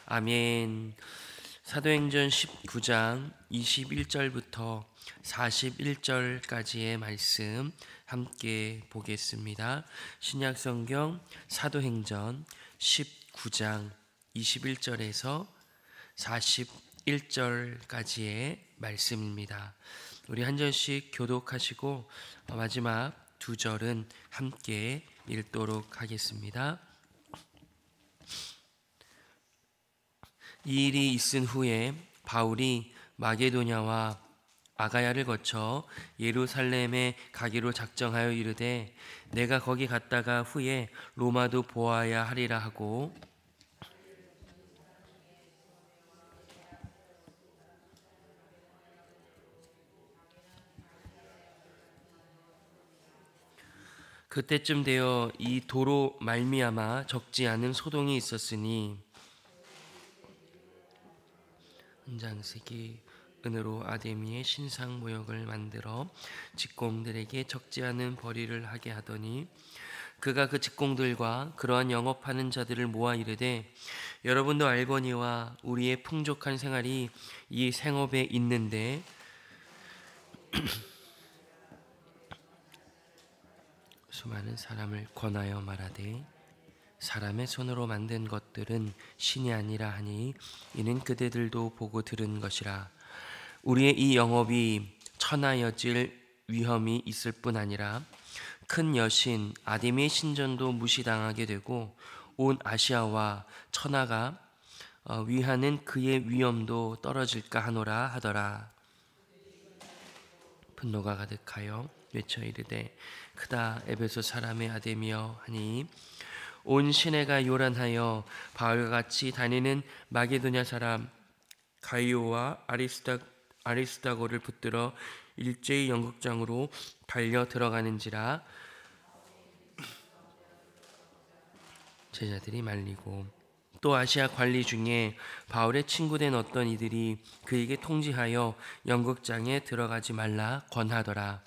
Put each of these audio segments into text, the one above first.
아멘. 사도행전 19장 21절부터 41절까지의 말씀 함께 보겠습니다. 신약성경 사도행전 19장 21절에서 41절까지의 말씀입니다. 우리 한 절씩 교독하시고 마지막 두 절은 함께 읽도록 하겠습니다. 이 일이 있은 후에 바울이 마게도냐와 아가야를 거쳐 예루살렘에 가기로 작정하여 이르되 내가 거기 갔다가 후에 로마도 보아야 하리라 하고, 그때쯤 되어 이 도로 말미암아 적지 않은 소동이 있었으니 은장색이 은으로 아데미의 신상 모형을 만들어 직공들에게 적지 않은 벌이를 하게 하더니 그가 그 직공들과 그러한 영업하는 자들을 모아 이르되 여러분도 알거니와 우리의 풍족한 생활이 이 생업에 있는데 수많은 사람을 권하여 말하되 사람의 손으로 만든 것들은 신이 아니라 하니 이는 그대들도 보고 들은 것이라. 우리의 이 영업이 천하여질 위험이 있을 뿐 아니라 큰 여신 아데미의 신전도 무시당하게 되고 온 아시아와 천하가 위하는 그의 위엄도 떨어질까 하노라 하더라. 분노가 가득하여 외쳐 이르되 크다 에베소 사람의 아데미여 하니 온 시내가 요란하여 바울과 같이 다니는 마게도냐 사람 가이오와 아리스다고를 붙들어 일제히 연극장으로 달려 들어가는지라. 제자들이 말리고 또 아시아 관리 중에 바울의 친구된 어떤 이들이 그에게 통지하여 연극장에 들어가지 말라 권하더라.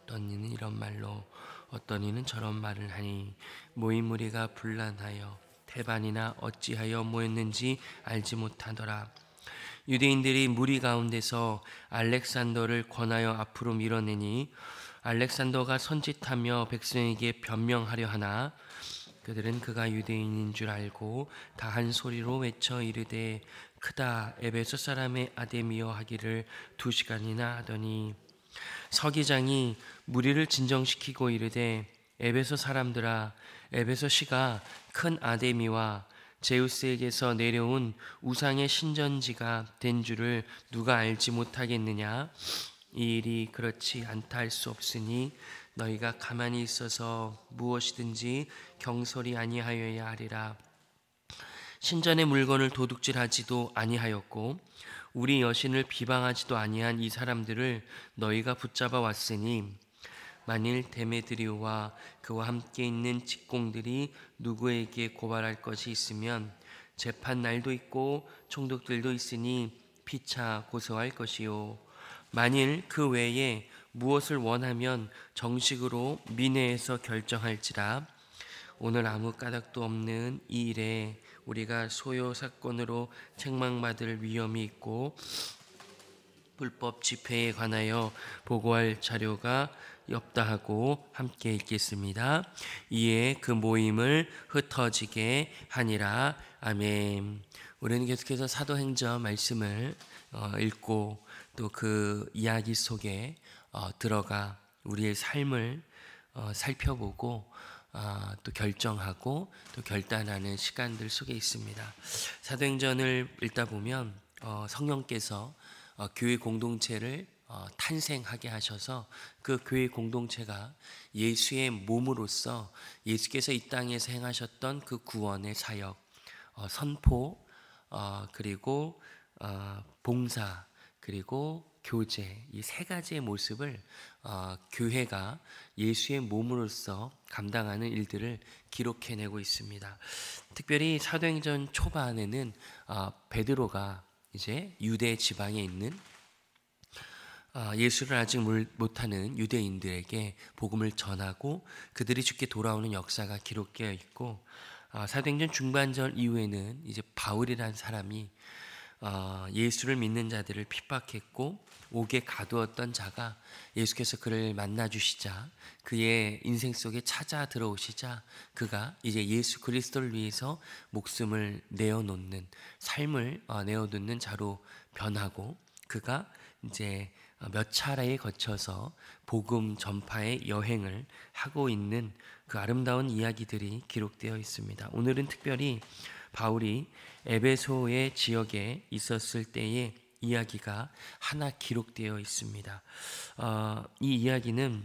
어떤 이는 이런 말로 어떤 이는 저런 말을 하니 모인 무리가 분란하여 태반이나 어찌하여 모였는지 알지 못하더라. 유대인들이 무리 가운데서 알렉산더를 권하여 앞으로 밀어내니 알렉산더가 선짓하며 백성에게 변명하려 하나 그들은 그가 유대인인 줄 알고 다 한 소리로 외쳐 이르되 크다 에베소 사람의 아데미여 하기를 2시간이나 하더니 서기장이 무리를 진정시키고 이르되 에베소 사람들아 에베소 시가 큰 아데미와 제우스에게서 내려온 우상의 신전지가 된 줄을 누가 알지 못하겠느냐. 이 일이 그렇지 않다 할 수 없으니 너희가 가만히 있어서 무엇이든지 경솔이 아니하여야 하리라. 신전의 물건을 도둑질하지도 아니하였고 우리 여신을 비방하지도 아니한 이 사람들을 너희가 붙잡아 왔으니 만일 데메드리오와 그와 함께 있는 직공들이 누구에게 고발할 것이 있으면 재판 날도 있고 총독들도 있으니 피차 고소할 것이요 만일 그 외에 무엇을 원하면 정식으로 민회에서 결정할지라. 오늘 아무 까닭도 없는 이 일에 우리가 소요 사건으로 책망받을 위험이 있고 불법 집회에 관하여 보고할 자료가 없다 하고 함께 읽겠습니다. 이에 그 모임을 흩어지게 하니라. 아멘. 우리는 계속해서 사도행전 말씀을 읽고 또 그 이야기 속에 들어가 우리의 삶을 살펴보고 또 결정하고 또 결단하는 시간들 속에 있습니다. 사도행전을 읽다 보면 성령께서 교회 공동체를 탄생하게 하셔서 그 교회 공동체가 예수의 몸으로서 예수께서 이 땅에서 행하셨던 그 구원의 사역, 선포, 그리고 봉사, 그리고 교제, 이 세 가지의 모습을 교회가 예수의 몸으로서 감당하는 일들을 기록해내고 있습니다. 특별히 사도행전 초반에는 베드로가 이제 유대 지방에 있는 예수를 아직 못하는 유대인들에게 복음을 전하고 그들이 주께 돌아오는 역사가 기록되어 있고 사도행전 중반절 이후에는 이제 바울이라는 사람이 예수를 믿는 자들을 핍박했고 옥에 가두었던 자가 예수께서 그를 만나 주시자 그의 인생 속에 찾아 들어오시자 그가 이제 예수 그리스도를 위해서 목숨을 내어놓는 삶을 내어놓는 자로 변하고 그가 이제 몇 차례에 거쳐서 복음 전파의 여행을 하고 있는 그 아름다운 이야기들이 기록되어 있습니다. 오늘은 특별히 바울이 에베소의 지역에 있었을 때의 이야기가 하나 기록되어 있습니다. 이 이야기는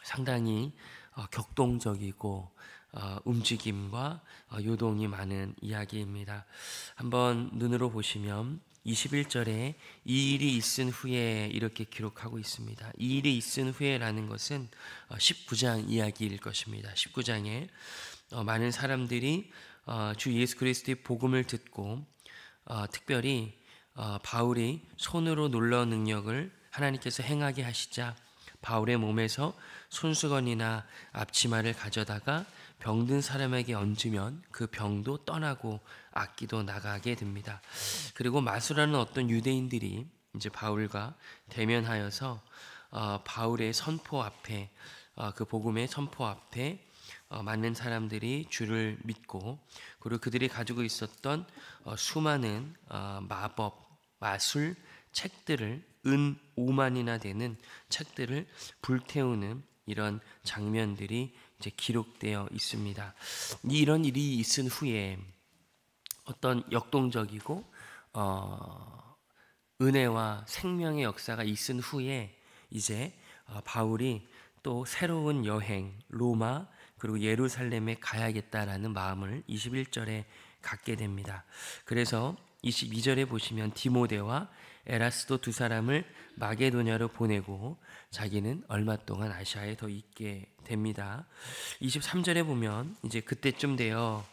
상당히 격동적이고 움직임과 요동이 많은 이야기입니다. 한번 눈으로 보시면 21절에 이 일이 있은 후에 이렇게 기록하고 있습니다. 이 일이 있은 후에라는 것은 19장 이야기일 것입니다. 19장에 많은 사람들이 주 예수 그리스도의 복음을 듣고 특별히 바울이 손으로 놀라운 능력을 하나님께서 행하게 하시자 바울의 몸에서 손수건이나 앞치마를 가져다가 병든 사람에게 얹으면 그 병도 떠나고 악기도 나가게 됩니다. 그리고 마수라는 어떤 유대인들이 이제 바울과 대면하여서 바울의 선포 앞에 그 복음의 선포 앞에 많은 사람들이 주를 믿고 그리고 그들이 가지고 있었던 수많은 마법, 마술 책들을 은 5만이나 되는 책들을 불태우는 이런 장면들이 이제 기록되어 있습니다. 이런 일이 있은 후에 어떤 역동적이고 은혜와 생명의 역사가 있은 후에 이제 바울이 또 새로운 여행 로마 그리고 예루살렘에 가야겠다라는 마음을 21절에 갖게 됩니다. 그래서 22절에 보시면 디모데와 에라스도 두 사람을 마게도냐로 보내고 자기는 얼마 동안 아시아에 더 있게 됩니다. 23절에 보면 이제 그때쯤 되어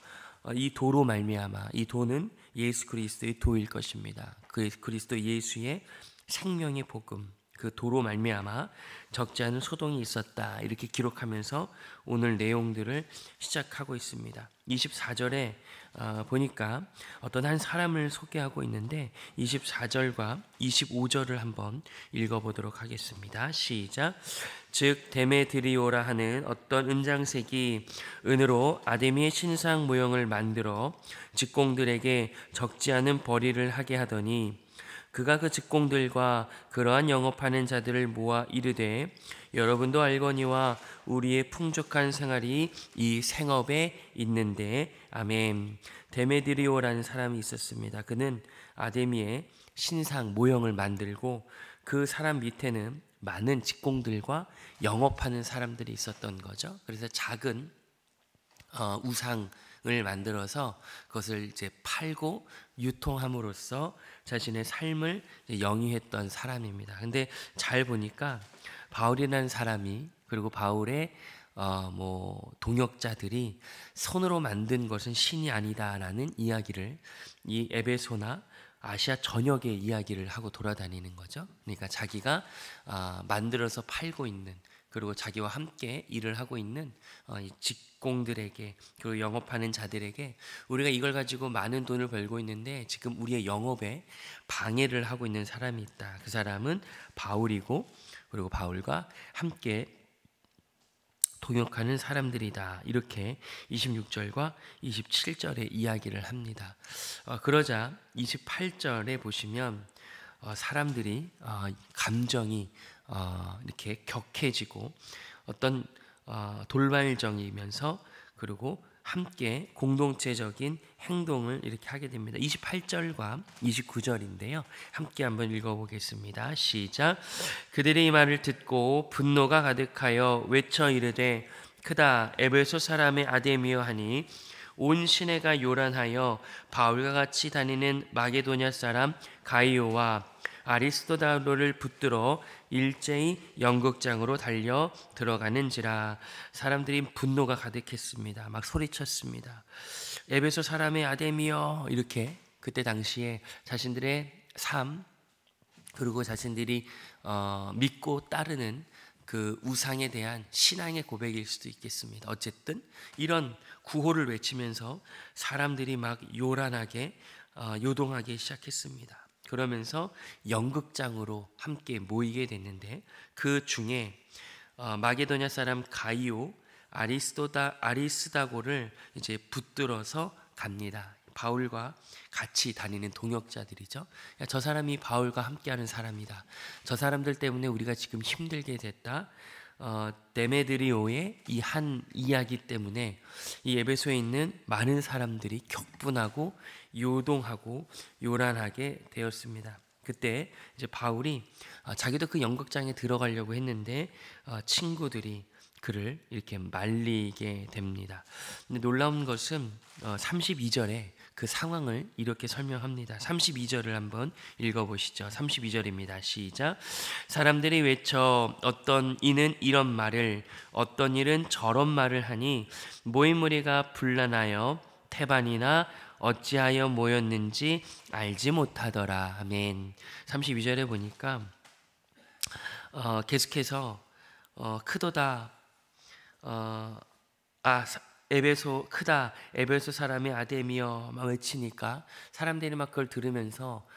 이 도로 말미암아 이 도는 예수 그리스도의 도일 것입니다. 그 그리스도 예수의 생명의 복음 그 도로 말미암아 적지 않은 소동이 있었다 이렇게 기록하면서 오늘 내용들을 시작하고 있습니다. 24절에 보니까 어떤 한 사람을 소개하고 있는데 24절과 25절을 한번 읽어보도록 하겠습니다. 시작. 즉 데메드리오라 하는 어떤 은장색이 은으로 아데미의 신상 모형을 만들어 직공들에게 적지 않은 벌이를 하게 하더니 그가 그 직공들과 그러한 영업하는 자들을 모아 이르되 여러분도 알거니와 우리의 풍족한 생활이 이 생업에 있는데 아멘. 데메드리오라는 사람이 있었습니다. 그는 아데미의 신상 모형을 만들고 그 사람 밑에는 많은 직공들과 영업하는 사람들이 있었던 거죠. 그래서 작은 우상을 만들어서 그것을 이제 팔고 유통함으로써 자신의 삶을 영위했던 사람입니다. 근데 잘 보니까 바울이라는 사람이 그리고 바울의 동역자들이 손으로 만든 것은 신이 아니다라는 이야기를 이 에베소나 아시아 전역의 이야기를 하고 돌아다니는 거죠. 그러니까 자기가 만들어서 팔고 있는 그리고 자기와 함께 일을 하고 있는 직공들에게 그리고 영업하는 자들에게 우리가 이걸 가지고 많은 돈을 벌고 있는데 지금 우리의 영업에 방해를 하고 있는 사람이 있다. 그 사람은 바울이고 그리고 바울과 함께 동역하는 사람들이다. 이렇게 26절과 27절에 이야기를 합니다. 그러자 28절에 보시면 사람들이 감정이 이렇게 격해지고 어떤 돌발적이면서 그리고 함께 공동체적인 행동을 이렇게 하게 됩니다. 28절과 29절인데요. 함께 한번 읽어보겠습니다. 시작. 그들의 이 말을 듣고 분노가 가득하여 외쳐 이르되 크다 에베소 사람의 아데미여 하니 온 시내가 요란하여 바울과 같이 다니는 마게도냐 사람 가이오와 아리스도다로를 붙들어 일제히 연극장으로 달려 들어가는지라. 사람들이 분노가 가득했습니다. 막 소리쳤습니다. 에베소 사람의 아데미여 이렇게 그때 당시에 자신들의 삶 그리고 자신들이 믿고 따르는 그 우상에 대한 신앙의 고백일 수도 있겠습니다. 어쨌든 이런 구호를 외치면서 사람들이 막 요란하게 요동하기 시작했습니다. 그러면서 연극장으로 함께 모이게 됐는데 그 중에 마게도냐 사람 가이오 아리스다고를 이제 붙들어서 갑니다. 바울과 같이 다니는 동역자들이죠. 야, 저 사람이 바울과 함께하는 사람이다. 저 사람들 때문에 우리가 지금 힘들게 됐다. 데메드리오의 이 한 이야기 때문에 이 에베소에 있는 많은 사람들이 격분하고 요동하고 요란하게 되었습니다. 그때 이제 바울이 자기도 그 연극장에 들어가려고 했는데 친구들이 그를 이렇게 말리게 됩니다. 근데 놀라운 것은 32절에 그 상황을 이렇게 설명합니다. 32절을 한번 읽어보시죠. 32절입니다. 시작. 사람들이 외쳐 어떤 이는 이런 말을 어떤 일은 저런 말을 하니 모인 무리가 분란하여 태반이나 어찌하여 모였는지 알지 못하더라. 아멘. 32절에 보니까 계속해서 크도다 에베소 크다 에베소 사람의 아데미여 막 외치니까 사람들이 막 그걸 들으면서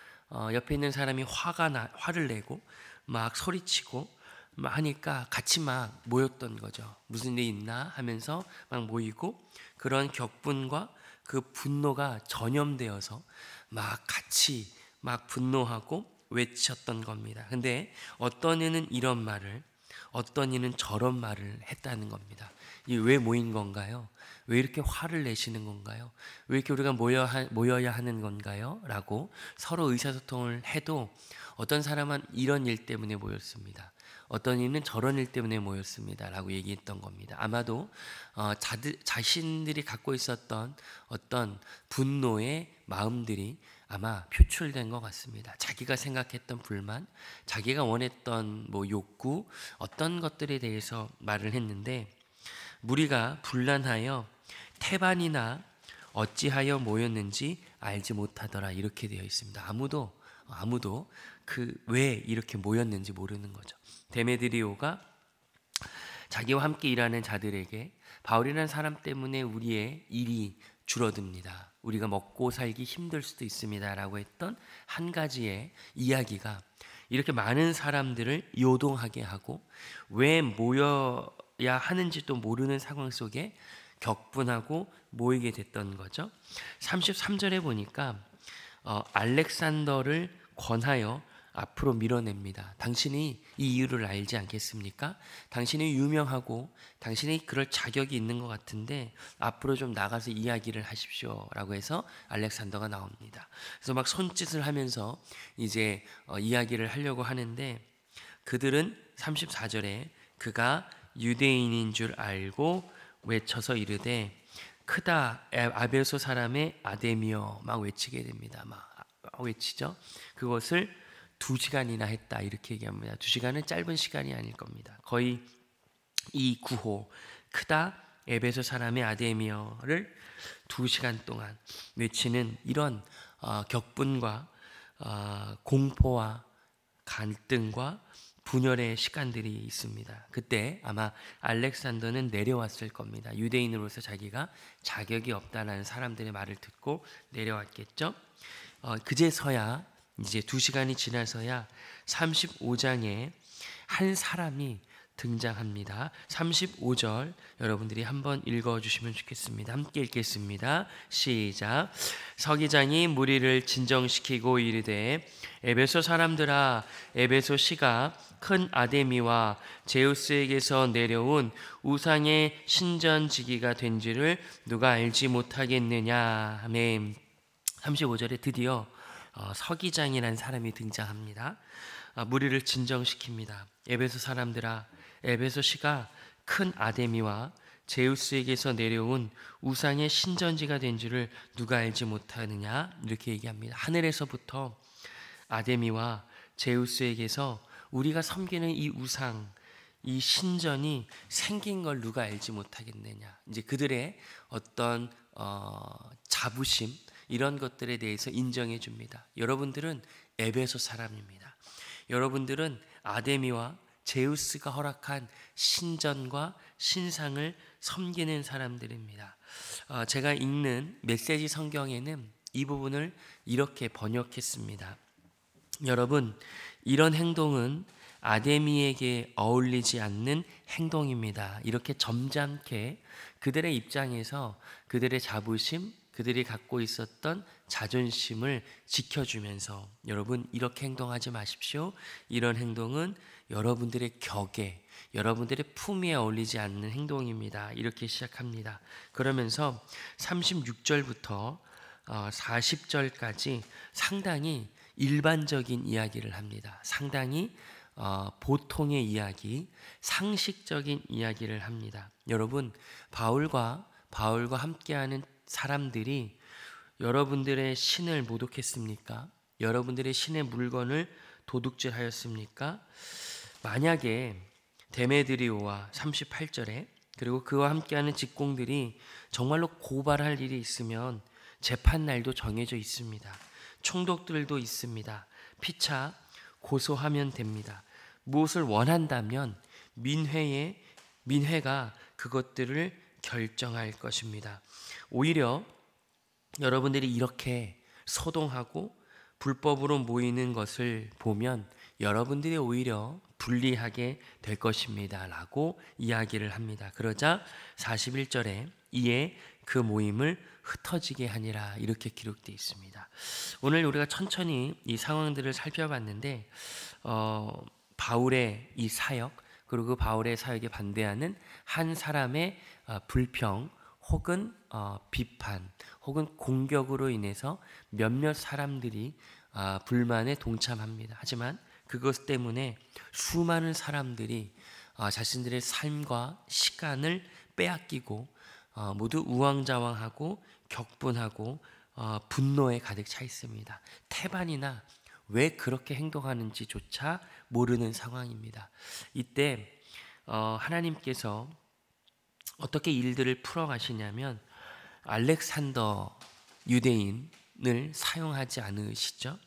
옆에 있는 사람이 화를 내고 막 소리치고 막 하니까 같이 막 모였던 거죠. 무슨 일 있나 하면서 막 모이고 그런 격분과 그 분노가 전염되어서 막 같이 막 분노하고 외쳤던 겁니다. 근데 어떤 이는 이런 말을 어떤 이는 저런 말을 했다는 겁니다. 이 왜 모인 건가요? 왜 이렇게 화를 내시는 건가요? 왜 이렇게 우리가 모여야 하는 건가요? 라고 서로 의사소통을 해도 어떤 사람은 이런 일 때문에 모였습니다. 어떤 이는 저런 일 때문에 모였습니다. 라고 얘기했던 겁니다. 아마도 자신들이 갖고 있었던 어떤 분노의 마음들이 아마 표출된 것 같습니다. 자기가 생각했던 불만, 자기가 원했던 욕구, 어떤 것들에 대해서 말을 했는데 무리가 분란하여 태반이나 어찌하여 모였는지 알지 못하더라 이렇게 되어 있습니다. 아무도 그 왜 이렇게 모였는지 모르는 거죠. 데메드리오가 자기와 함께 일하는 자들에게 바울이라는 사람 때문에 우리의 일이 줄어듭니다. 우리가 먹고 살기 힘들 수도 있습니다. 라고 했던 한 가지의 이야기가 이렇게 많은 사람들을 요동하게 하고 왜 모여야 하는지도 모르는 상황 속에 격분하고 모이게 됐던 거죠. 33절에 보니까 알렉산더를 권하여 앞으로 밀어냅니다. 당신이 이 이유를 알지 않겠습니까? 당신이 유명하고 당신이 그럴 자격이 있는 것 같은데 앞으로 좀 나가서 이야기를 하십시오 라고 해서 알렉산더가 나옵니다. 그래서 막 손짓을 하면서 이제 이야기를 하려고 하는데 그들은 34절에 그가 유대인인 줄 알고 외쳐서 이르되 크다 아베소 사람의 아데미여 막 외치게 됩니다. 막 외치죠. 그것을 2시간이나 했다 이렇게 얘기합니다. 2시간은 짧은 시간이 아닐 겁니다. 거의 이 구호 크다 에베소 사람의 아데미어를 2시간 동안 외치는 이런 격분과 공포와 갈등과 분열의 시간들이 있습니다. 그때 아마 알렉산더는 내려왔을 겁니다. 유대인으로서 자기가 자격이 없다는 사람들의 말을 듣고 내려왔겠죠. 그제서야 이제 2시간이 지나서야 35장에 한 사람이 등장합니다. 35절 여러분들이 한번 읽어주시면 좋겠습니다. 함께 읽겠습니다. 시작. 서기장이 무리를 진정시키고 이르되 에베소 사람들아 에베소 시가 큰 아데미와 제우스에게서 내려온 우상의 신전지기가 된지를 누가 알지 못하겠느냐. 아멘. 35절에 드디어 서기장이라는 사람이 등장합니다. 무리를 진정시킵니다. 에베소 사람들아 에베소 시가 큰 아데미와 제우스에게서 내려온 우상의 신전지가 된 줄을 누가 알지 못하느냐 이렇게 얘기합니다. 하늘에서부터 아데미와 제우스에게서 우리가 섬기는 이 우상 이 신전이 생긴 걸 누가 알지 못하겠느냐. 이제 그들의 어떤 자부심 이런 것들에 대해서 인정해 줍니다. 여러분들은 에베소 사람입니다. 여러분들은 아데미와 제우스가 허락한 신전과 신상을 섬기는 사람들입니다. 제가 읽는 메시지 성경에는 이 부분을 이렇게 번역했습니다. 여러분, 이런 행동은 아데미에게 어울리지 않는 행동입니다. 이렇게 점잖게 그들의 입장에서 그들의 자부심, 그들이 갖고 있었던 자존심을 지켜주면서, 여러분 이렇게 행동하지 마십시오. 이런 행동은 여러분들의 격에, 여러분들의 품위에 어울리지 않는 행동입니다. 이렇게 시작합니다. 그러면서 36절부터 40절까지 상당히 일반적인 이야기를 합니다. 상당히 보통의 이야기, 상식적인 이야기를 합니다. 여러분, 바울과 함께하는 사람들이 여러분들의 신을 모독했습니까? 여러분들의 신의 물건을 도둑질하였습니까? 만약에 데메드리오와 38절에 그리고 그와 함께하는 직공들이 정말로 고발할 일이 있으면 재판 날도 정해져 있습니다. 총독들도 있습니다. 피차 고소하면 됩니다. 무엇을 원한다면 민회가 그것들을 결정할 것입니다. 오히려 여러분들이 이렇게 소동하고 불법으로 모이는 것을 보면 여러분들이 오히려 불리하게 될 것입니다 라고 이야기를 합니다. 그러자 41절에 이에 그 모임을 흩어지게 하니라 이렇게 기록되어 있습니다. 오늘 우리가 천천히 이 상황들을 살펴봤는데 바울의 이 사역, 그리고 그 바울의 사역에 반대하는 한 사람의 불평 혹은 비판 혹은 공격으로 인해서 몇몇 사람들이 불만에 동참합니다. 하지만 그것 때문에 수많은 사람들이 자신들의 삶과 시간을 빼앗기고 모두 우왕좌왕하고 격분하고 분노에 가득 차 있습니다. 태반이나 왜 그렇게 행동하는지조차 모르는 상황입니다. 이때 하나님께서 어떻게 일들을 풀어가시냐면 알렉산더 유대인을 사용하지 않으시죠.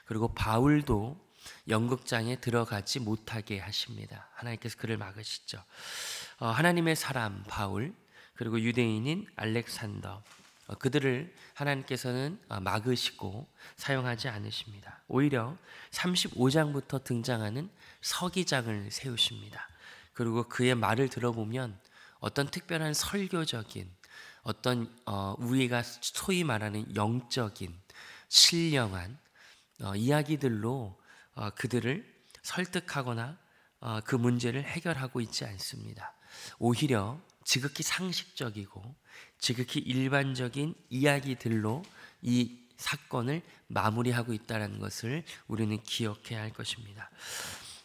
그리고 바울도 연극장에 들어가지 못하게 하십니다. 하나님께서 그를 막으시죠. 하나님의 사람 바울, 그리고 유대인인 알렉산더, 그들을 하나님께서는 막으시고 사용하지 않으십니다. 오히려 35장부터 등장하는 서기장을 세우십니다. 그리고 그의 말을 들어보면 어떤 특별한 설교적인 어떤 우리가 소위 말하는 영적인 신령한 이야기들로 그들을 설득하거나 그 문제를 해결하고 있지 않습니다. 오히려 지극히 상식적이고 지극히 일반적인 이야기들로 이 사건을 마무리하고 있다는 것을 우리는 기억해야 할 것입니다.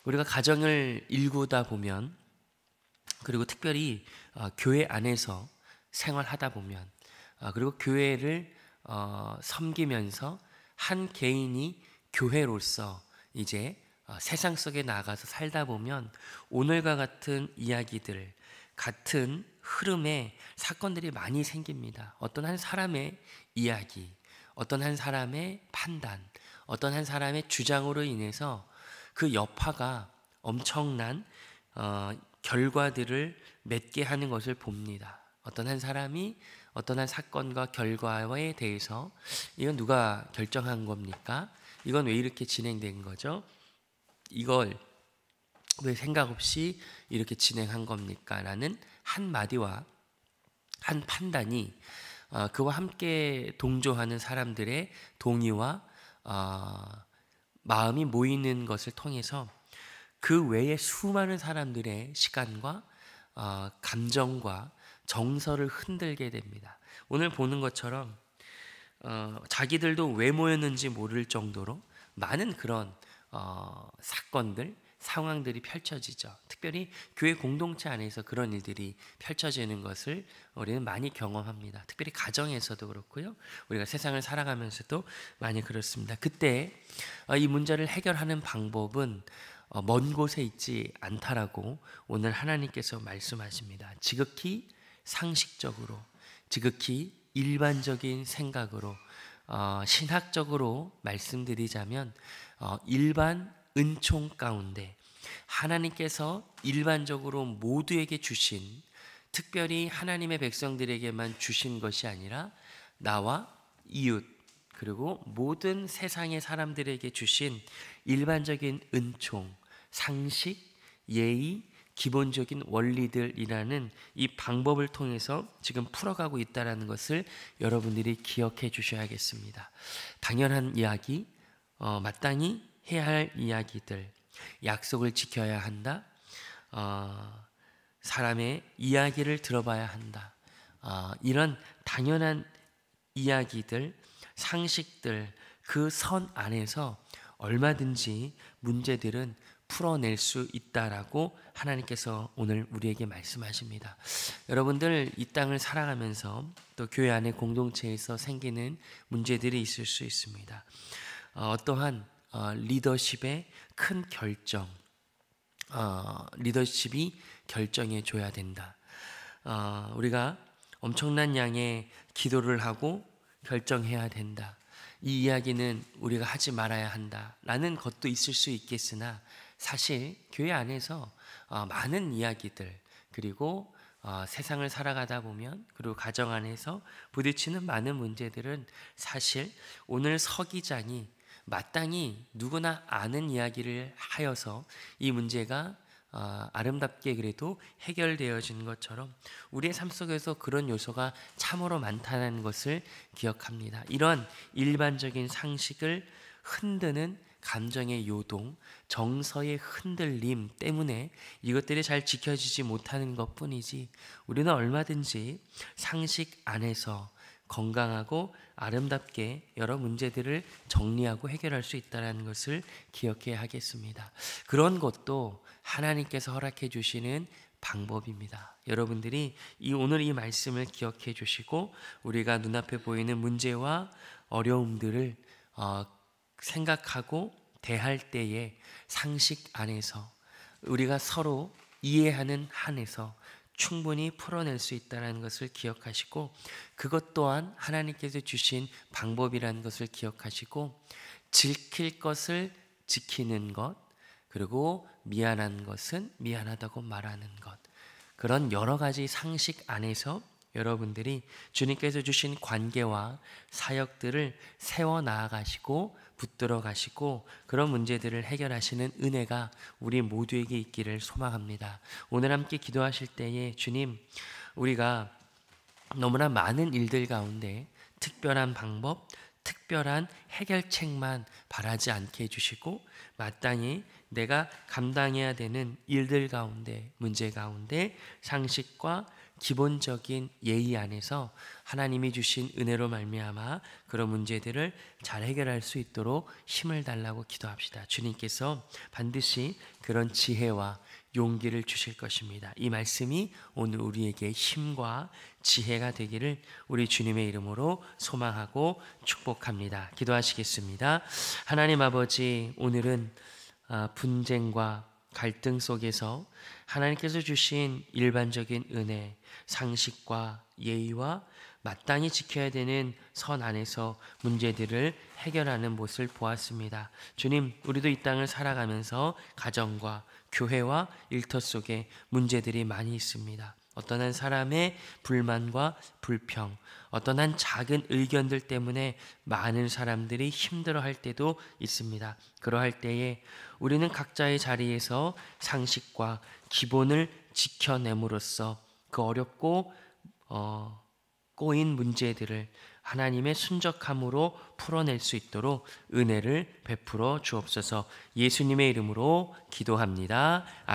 우리가 가정을 일구다 보면, 그리고 특별히 교회 안에서 생활하다 보면, 그리고 교회를 섬기면서 한 개인이 교회로서 이제 세상 속에 나가서 살다 보면 오늘과 같은 이야기들, 같은 흐름의 사건들이 많이 생깁니다. 어떤 한 사람의 이야기, 어떤 한 사람의 판단, 어떤 한 사람의 주장으로 인해서 그 여파가 엄청난 결과들을 맺게 하는 것을 봅니다. 어떤 한 사람이 어떤 한 사건과 결과에 대해서 이건 누가 결정한 겁니까? 이건 왜 이렇게 진행된 거죠? 이걸 왜 생각 없이 이렇게 진행한 겁니까? 라는 한마디와 한 판단이 그와 함께 동조하는 사람들의 동의와 마음이 모이는 것을 통해서 그 외에 수많은 사람들의 시간과 감정과 정서를 흔들게 됩니다. 오늘 보는 것처럼 자기들도 왜 모였는지 모를 정도로 많은 그런 사건들, 상황들이 펼쳐지죠. 특별히 교회 공동체 안에서 그런 일들이 펼쳐지는 것을 우리는 많이 경험합니다. 특별히 가정에서도 그렇고요. 우리가 세상을 살아가면서도 많이 그렇습니다. 그때 이 문제를 해결하는 방법은 먼 곳에 있지 않다라고 오늘 하나님께서 말씀하십니다. 지극히 상식적으로, 지극히 일반적인 생각으로, 신학적으로 말씀드리자면 일반 은총 가운데, 하나님께서 일반적으로 모두에게 주신, 특별히 하나님의 백성들에게만 주신 것이 아니라 나와 이웃 그리고 모든 세상의 사람들에게 주신 일반적인 은총, 상식, 예의, 기본적인 원리들이라는 이 방법을 통해서 지금 풀어가고 있다는 것을 여러분들이 기억해 주셔야겠습니다. 당연한 이야기, 마땅히 해야 할 이야기들, 약속을 지켜야 한다, 사람의 이야기를 들어봐야 한다, 이런 당연한 이야기들, 상식들, 그 선 안에서 얼마든지 문제들은 풀어낼 수 있다라고 하나님께서 오늘 우리에게 말씀하십니다. 여러분들 이 땅을 살아가면서 또 교회 안에 공동체에서 생기는 문제들이 있을 수 있습니다. 어떠한 리더십의 큰 결정, 리더십이 결정해 줘야 된다. 우리가 엄청난 양의 기도를 하고 결정해야 된다. 이 이야기는 우리가 하지 말아야 한다라는 것도 있을 수 있겠으나 사실 교회 안에서 많은 이야기들 그리고 세상을 살아가다 보면 그리고 가정 안에서 부딪히는 많은 문제들은 사실 오늘 서기장이 마땅히 누구나 아는 이야기를 하여서 이 문제가 아름답게 그래도 해결되어진 것처럼 우리의 삶 속에서 그런 요소가 참으로 많다는 것을 기억합니다. 이런 일반적인 상식을 흔드는 감정의 요동, 정서의 흔들림 때문에 이것들이 잘 지켜지지 못하는 것뿐이지 우리는 얼마든지 상식 안에서 건강하고 아름답게 여러 문제들을 정리하고 해결할 수 있다는 것을 기억해야 하겠습니다. 그런 것도 하나님께서 허락해 주시는 방법입니다. 여러분들이 오늘 이 말씀을 기억해 주시고 우리가 눈앞에 보이는 문제와 어려움들을 생각하고 대할 때에 상식 안에서 우리가 서로 이해하는 한에서 충분히 풀어낼 수 있다는 것을 기억하시고 그것 또한 하나님께서 주신 방법이라는 것을 기억하시고 지킬 것을 지키는 것 그리고 미안한 것은 미안하다고 말하는 것 그런 여러 가지 상식 안에서 여러분들이 주님께서 주신 관계와 사역들을 세워 나아가시고 붙들어 가시고 그런 문제들을 해결하시는 은혜가 우리 모두에게 있기를 소망합니다. 오늘 함께 기도하실 때에 주님, 우리가 너무나 많은 일들 가운데 특별한 방법, 특별한 해결책만 바라지 않게 해주시고 마땅히 내가 감당해야 되는 일들 가운데, 문제 가운데 상식과 기본적인 예의 안에서 하나님이 주신 은혜로 말미암아 그런 문제들을 잘 해결할 수 있도록 힘을 달라고 기도합시다. 주님께서 반드시 그런 지혜와 용기를 주실 것입니다. 이 말씀이 오늘 우리에게 힘과 지혜가 되기를 우리 주님의 이름으로 소망하고 축복합니다. 기도하시겠습니다. 하나님 아버지, 오늘은 분쟁과 갈등 속에서 하나님께서 주신 일반적인 은혜, 상식과 예의와 마땅히 지켜야 되는 선 안에서 문제들을 해결하는 모습을 보았습니다. 주님, 우리도 이 땅을 살아가면서 가정과 교회와 일터 속에 문제들이 많이 있습니다. 어떤 한 사람의 불만과 불평, 어떤 한 작은 의견들 때문에 많은 사람들이 힘들어할 때도 있습니다. 그러할 때에 우리는 각자의 자리에서 상식과 기본을 지켜냄으로써 그 어렵고 꼬인 문제들을 하나님의 순적함으로 풀어낼 수 있도록 은혜를 베풀어 주옵소서. 예수님의 이름으로 기도합니다.